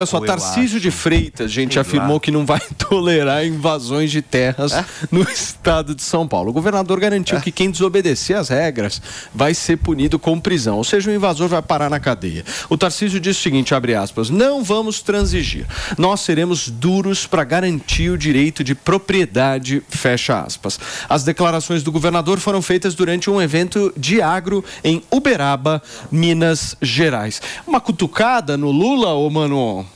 Olha só, Tarcísio de Freitas, gente, afirmou que não vai tolerar invasões de terras no estado de São Paulo. O governador garantiu que quem desobedecer às regras vai ser punido com prisão, ou seja, o invasor vai parar na cadeia. O Tarcísio disse o seguinte, abre aspas, não vamos transigir, nós seremos duros para garantir o direito de propriedade, fecha aspas. As declarações do governador foram feitas durante um evento de agro em Uberaba, Minas Gerais. Uma cutucada no Lula, ô Mano?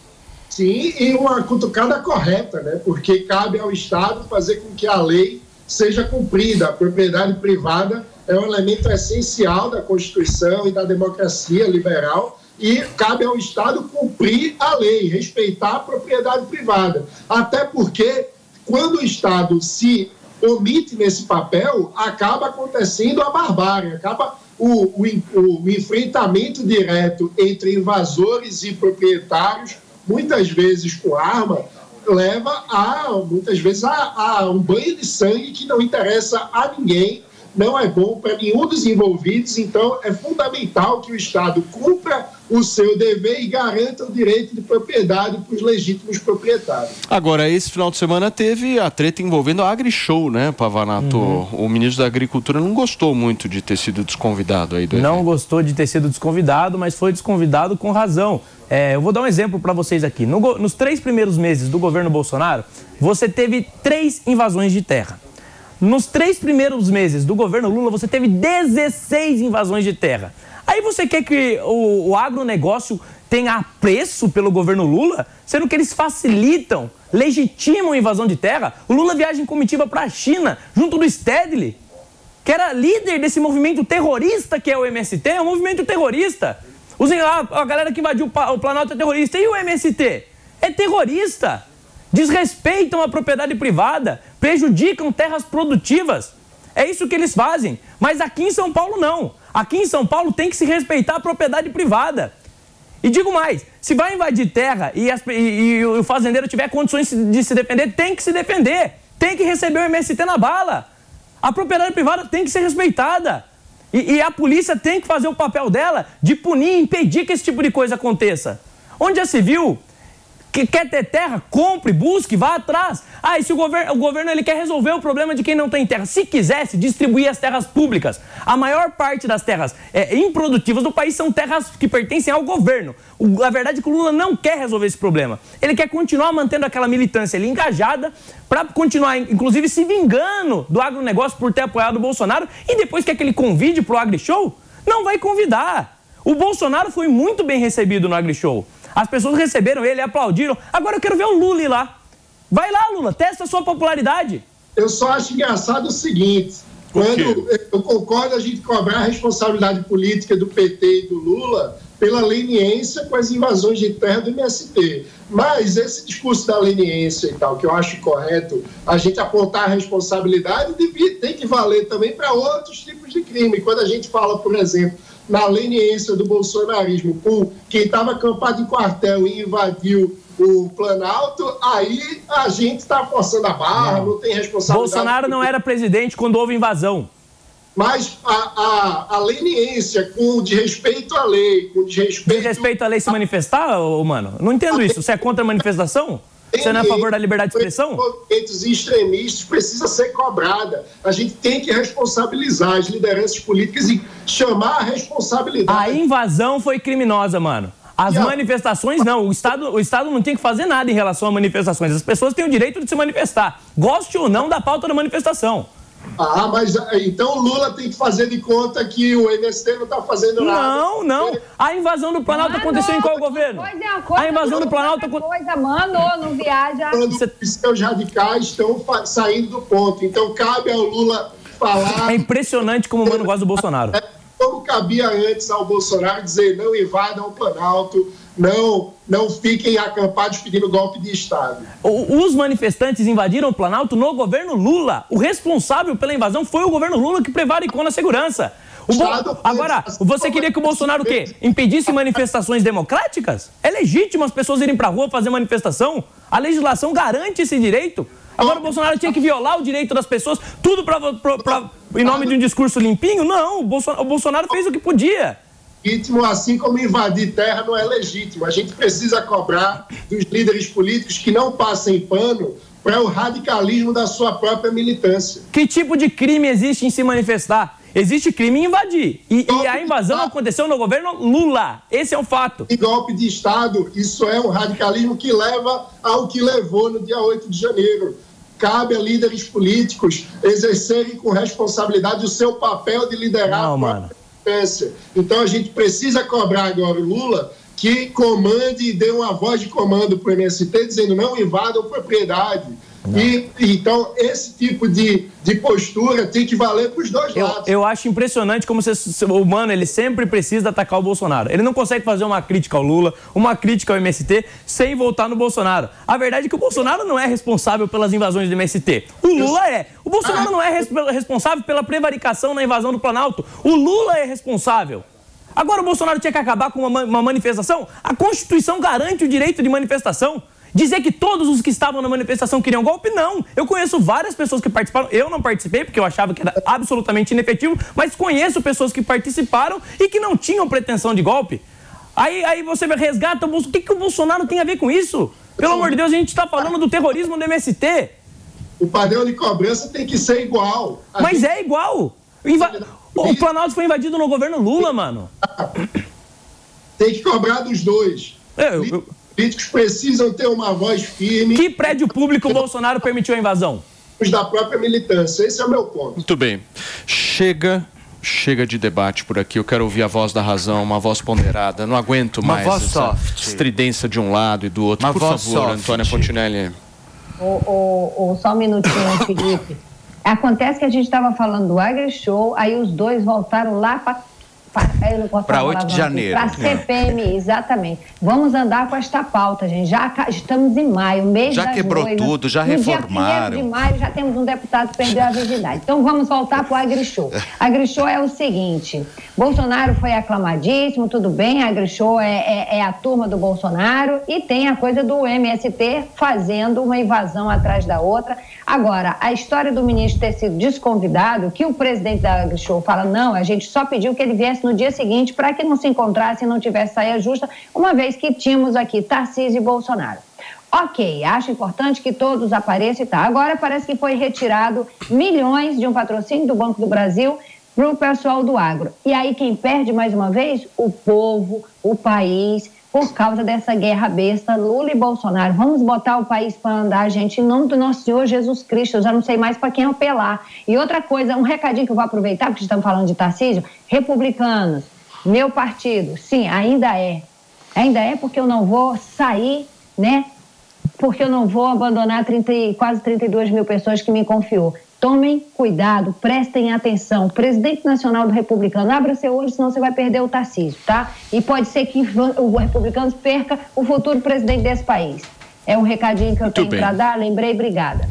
Sim, e uma cutucada correta, né? Porque cabe ao Estado fazer com que a lei seja cumprida. A propriedade privada é um elemento essencial da Constituição e da democracia liberal e cabe ao Estado cumprir a lei, respeitar a propriedade privada. Até porque, quando o Estado se omite nesse papel, acaba acontecendo a barbárie, acaba o enfrentamento direto entre invasores e proprietários, muitas vezes com arma, leva muitas vezes a um banho de sangue que não interessa a ninguém, não é bom para nenhum dos envolvidos. Então é fundamental que o Estado cumpra o seu dever e garanta o direito de propriedade para os legítimos proprietários. Agora, esse final de semana teve a treta envolvendo a AgriShow, né, Pavanato? O ministro da Agricultura não gostou muito de ter sido desconvidado aí do evento. Não gostou de ter sido desconvidado, mas foi desconvidado com razão. Eu vou dar um exemplo para vocês aqui. Nos 3 primeiros meses do governo Bolsonaro, você teve 3 invasões de terra. Nos 3 primeiros meses do governo Lula, você teve 16 invasões de terra. Aí você quer que o agronegócio tenha apreço pelo governo Lula, sendo que eles facilitam, legitimam a invasão de terra? O Lula viaja em comitiva para a China, junto do Stedley, que era líder desse movimento terrorista que é o MST, é um movimento terrorista. A galera que invadiu o Planalto é terrorista. E o MST? É terrorista. Desrespeitam a propriedade privada, prejudicam terras produtivas. É isso que eles fazem. Mas aqui em São Paulo, não. Aqui em São Paulo tem que se respeitar a propriedade privada. E digo mais, se vai invadir terra e o fazendeiro tiver condições de se defender, tem que se defender. Tem que receber o MST na bala. A propriedade privada tem que ser respeitada. E a polícia tem que fazer o papel dela de punir, impedir que esse tipo de coisa aconteça. Onde já se viu que quer ter terra, compre, busque, vá atrás. E se o governo ele quer resolver o problema de quem não tem terra, se quisesse distribuir as terras públicas, a maior parte das terras improdutivas do país são terras que pertencem ao governo. A verdade é que o Lula não quer resolver esse problema. Ele quer continuar mantendo aquela militância ali engajada para continuar, inclusive, se vingando do agronegócio por ter apoiado o Bolsonaro e depois quer que ele convide para o AgriShow? Não vai convidar. O Bolsonaro foi muito bem recebido no AgriShow. As pessoas receberam ele, aplaudiram. Agora eu quero ver o Lula ir lá. Vai lá, Lula, testa a sua popularidade. Eu só acho engraçado o seguinte, quando eu concordo a gente cobrar a responsabilidade política do PT e do Lula pela leniência com as invasões de terra do MST. Mas esse discurso da leniência e tal, que eu acho correto, a gente apontar a responsabilidade, tem que valer também para outros tipos de crime. Quando a gente fala, por exemplo, na leniência do bolsonarismo com quem estava acampado em quartel e invadiu o Planalto, aí a gente está forçando a barra, não tem responsabilidade. Bolsonaro não era presidente quando houve invasão. Mas a leniência com desrespeito à lei, com desrespeito à lei se manifestar, mano? Não entendo isso. Você é contra a manifestação? Você não é a favor da liberdade de expressão? Movimentos extremistas precisa ser cobrada. A gente tem que responsabilizar as lideranças políticas e chamar a responsabilidade. A invasão foi criminosa, mano. As manifestações não. O Estado não tem que fazer nada em relação a manifestações. As pessoas têm o direito de se manifestar. Goste ou não da pauta da manifestação. Mas então o Lula tem que fazer de conta que o MST não está fazendo nada. Não. A invasão do Planalto aconteceu em qual governo? A invasão do Planalto aconteceu. Não viaja. Os seus radicais estão saindo do ponto. Então cabe ao Lula falar. É impressionante como o mano gosta do Bolsonaro. Como cabia antes ao Bolsonaro dizer não invadam o Planalto, não fiquem acampados pedindo golpe de Estado. Os manifestantes invadiram o Planalto no governo Lula. O responsável pela invasão foi o governo Lula que prevaricou na segurança. Agora, você queria que o Bolsonaro o quê? Impedisse manifestações democráticas? É legítimo as pessoas irem pra rua fazer manifestação? A legislação garante esse direito? Agora o Bolsonaro tinha que violar o direito das pessoas, tudo em nome de um discurso limpinho? Não, o Bolsonaro fez o que podia. legítimo, assim como invadir terra não é legítimo. A gente precisa cobrar dos líderes políticos que não passem pano para o radicalismo da sua própria militância. Que tipo de crime existe em se manifestar? Existe crime em invadir. E a invasão aconteceu no governo Lula. Esse é o fato. E golpe de Estado, isso é um radicalismo que leva ao que levou no dia 8 de janeiro. Cabe a líderes políticos exercerem com responsabilidade o seu papel de liderar a própria militância. Então a gente precisa cobrar agora o Lula que comande e dê uma voz de comando para o MST, dizendo não invadam propriedade. Então, esse tipo de postura tem que valer para os dois lados. Eu acho impressionante como o Mano, ele sempre precisa atacar o Bolsonaro. Ele não consegue fazer uma crítica ao Lula, uma crítica ao MST, sem voltar no Bolsonaro. A verdade é que o Bolsonaro não é responsável pelas invasões do MST. O Lula é. O Bolsonaro não é responsável pela prevaricação na invasão do Planalto. O Lula é responsável. Agora o Bolsonaro tinha que acabar com uma manifestação? A Constituição garante o direito de manifestação. Dizer que todos os que estavam na manifestação queriam golpe, não. Eu conheço várias pessoas que participaram. Eu não participei porque eu achava que era absolutamente inefetivo, mas conheço pessoas que participaram e que não tinham pretensão de golpe. Aí você resgata o Bolsonaro. O que o Bolsonaro tem a ver com isso? Pelo amor de Deus, a gente está falando do terrorismo do MST. O padrão de cobrança tem que ser igual. Mas é igual. O Planalto foi invadido no governo Lula, mano. Tem que cobrar dos dois. Políticos precisam ter uma voz firme. Que prédio público o Bolsonaro permitiu a invasão? Os da própria militância. Esse é o meu ponto. Muito bem. Chega de debate por aqui. Eu quero ouvir a voz da razão, uma voz ponderada. Não aguento mais voz essa soft. estridência de um lado e do outro. Uma por voz favor, soft. Antônia Fontinelli. Só um minutinho, Felipe. Acontece que a gente estava falando do AgriShow, aí os dois voltaram lá para 8 de janeiro. Para a CPMI, exatamente. Vamos andar com esta pauta, gente. Já estamos em maio, mês Já das quebrou noivas. tudo, já No reformaram. dia 1º de maio já temos um deputado que perdeu a virgindade. Então vamos voltar para o AgriShow. AgriShow é o seguinte, Bolsonaro foi aclamadíssimo, tudo bem, AgriShow é a turma do Bolsonaro e tem a coisa do MST fazendo uma invasão atrás da outra. Agora, a história do ministro ter sido desconvidado, que o presidente da AgriShow fala, não, a gente só pediu que ele viesse no dia seguinte para que não se encontrasse e não tivesse saia justa, uma vez que tínhamos aqui Tarcísio e Bolsonaro. Ok, acho importante que todos apareçam e tal. Agora parece que foi retirado milhões de um patrocínio do Banco do Brasil para o pessoal do agro. E aí quem perde mais uma vez? O povo, o país, por causa dessa guerra besta, Lula e Bolsonaro. Vamos botar o país para andar, gente, em nome do nosso Senhor Jesus Cristo. Eu já não sei mais para quem apelar. E outra coisa, um recadinho que eu vou aproveitar, porque estamos falando de Tarcísio, republicanos, meu partido, sim, ainda é. Ainda é porque eu não vou sair, né? Porque eu não vou abandonar quase 32 mil pessoas que me confiou. Tomem cuidado, prestem atenção. Presidente nacional do Republicano, abra seu olho, senão você vai perder o Tarcísio, tá? E pode ser que o Republicano perca o futuro presidente desse país. É um recadinho que eu tenho para dar, lembrei, obrigada.